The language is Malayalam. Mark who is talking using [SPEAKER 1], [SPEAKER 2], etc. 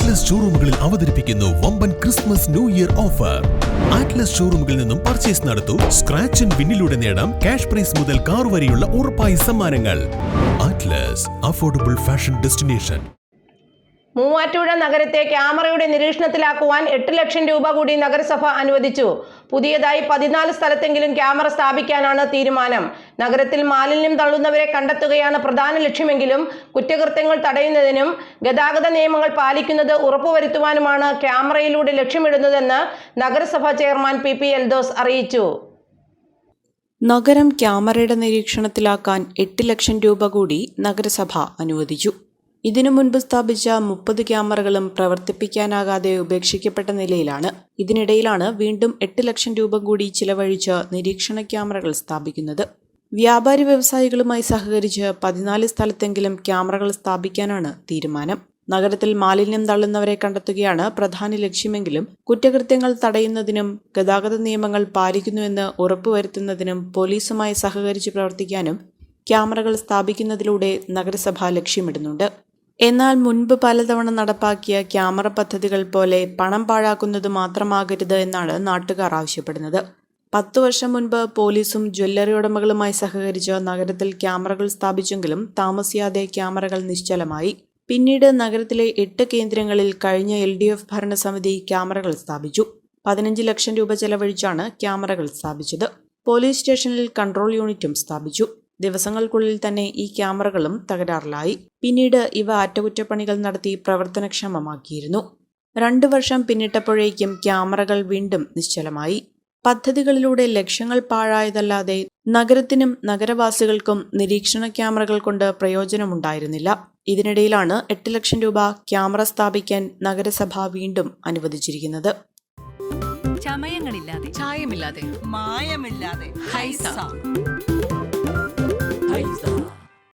[SPEAKER 1] ആറ്റ്ലസ് ഷോറൂമുകളിൽ അവതരിപ്പിക്കുന്നു വമ്പൻ Christmas new year offer. Atlas ഷോറൂമുകളിൽ നിന്നും പർച്ചേസ് നടത്തൂ. സ്ക്രാച്ച് ആൻഡ് വിന്നിലൂടെ നേടാം ക്യാഷ് പ്രൈസ് മുതൽ കാർ വരെയുള്ള ഉറപ്പായ സമ്മാനങ്ങൾ. Atlas affordable fashion destination.
[SPEAKER 2] Muvattupuzha നഗരത്തെ ക്യാമറയുടെ നിരീക്ഷണത്തിലാക്കുവാൻ 8 ലക്ഷം രൂപ കൂടി നഗരസഭ അനുവദിച്ചു. പുതിയതായി 14 സ്ഥലത്തെങ്കിലും ക്യാമറ സ്ഥാപിക്കാനാണ് തീരുമാനം. നഗരത്തിൽ മാലിന്യം തള്ളുന്നവരെ കണ്ടെത്തുകയാണ് പ്രധാന ലക്ഷ്യമെങ്കിലും കുറ്റകൃത്യങ്ങൾ തടയുന്നതിനും ഗതാഗത നിയമങ്ങൾ പാലിക്കുന്നത് ഉറപ്പുവരുത്തുവാനുമാണ് ക്യാമറയിലൂടെ ലക്ഷ്യമിടുന്നതെന്ന് നഗരസഭാ ചെയർമാൻ PP എൽദോസ് അറിയിച്ചു.
[SPEAKER 3] നഗരം ക്യാമറയുടെ നിരീക്ഷണത്തിലാക്കാൻ 8 ലക്ഷം രൂപ കൂടി നഗരസഭ അനുവദിച്ചു. ഇതിനു മുൻപ് സ്ഥാപിച്ച 30 ക്യാമറകളും പ്രവർത്തിപ്പിക്കാനാകാതെ ഉപേക്ഷിക്കപ്പെട്ട നിലയിലാണ്. ഇതിനിടയിലാണ് വീണ്ടും 8 ലക്ഷം രൂപ കൂടി ചിലവഴിച്ച് നിരീക്ഷണ ക്യാമറകൾ സ്ഥാപിക്കുന്നത്. വ്യാപാരി വ്യവസായികളുമായി സഹകരിച്ച് 14 സ്ഥലത്തെങ്കിലും ക്യാമറകൾ സ്ഥാപിക്കാനാണ് തീരുമാനം. നഗരത്തിൽ മാലിന്യം തള്ളുന്നവരെ കണ്ടെത്തുകയാണ് പ്രധാന ലക്ഷ്യമെങ്കിലും കുറ്റകൃത്യങ്ങൾ തടയുന്നതിനും ഗതാഗത നിയമങ്ങൾ പാലിക്കുന്നുവെന്ന് ഉറപ്പുവരുത്തുന്നതിനും പോലീസുമായി സഹകരിച്ച് പ്രവർത്തിക്കാനും ക്യാമറകൾ സ്ഥാപിക്കുന്നതിലൂടെ നഗരസഭ ലക്ഷ്യമിടുന്നുണ്ട്. എന്നാൽ മുൻപ് പലതവണ നടപ്പാക്കിയ ക്യാമറ പദ്ധതികൾ പോലെ പണം പാഴാക്കുന്നത് മാത്രമാകരുത് എന്നാണ് നാട്ടുകാർ ആവശ്യപ്പെടുന്നത്. 10 വർഷം മുൻപ് പോലീസും ജ്വല്ലറി ഉടമകളുമായി സഹകരിച്ച് നഗരത്തിൽ ക്യാമറകൾ സ്ഥാപിച്ചെങ്കിലും താമസിയാതെ ക്യാമറകൾ നിശ്ചലമായി. പിന്നീട് നഗരത്തിലെ 8 കേന്ദ്രങ്ങളിൽ കഴിഞ്ഞ LDF ഭരണസമിതി ക്യാമറകൾ സ്ഥാപിച്ചു. 15 ലക്ഷം രൂപ ചെലവഴിച്ചാണ് ക്യാമറകൾ സ്ഥാപിച്ചത്. പോലീസ് സ്റ്റേഷനിൽ കൺട്രോൾ യൂണിറ്റും സ്ഥാപിച്ചു. ദിവസങ്ങൾക്കുള്ളിൽ തന്നെ ഈ ക്യാമറകളും തകരാറിലായി. പിന്നീട് ഇവ അറ്റകുറ്റപ്പണികൾ നടത്തി പ്രവർത്തനക്ഷമമാക്കിയിരുന്നു. 2 വർഷം പിന്നിട്ടപ്പോഴേക്കും ക്യാമറകൾ വീണ്ടും നിശ്ചലമായി. പദ്ധതികളിലൂടെ ലക്ഷങ്ങൾ പാഴായതല്ലാതെ നഗരത്തിനും നഗരവാസികൾക്കും നിരീക്ഷണ ക്യാമറകൾ കൊണ്ട് പ്രയോജനമുണ്ടായിരുന്നില്ല. ഇതിനിടയിലാണ് 8 ലക്ഷം രൂപ ക്യാമറ സ്ഥാപിക്കാൻ നഗരസഭ വീണ്ടും അനുവദിച്ചിരിക്കുന്നത്.
[SPEAKER 4] ചമയങ്ങളില്ലാതെ, ചായമില്ലാതെ, മായമില്ലാതെ, ഹൈസ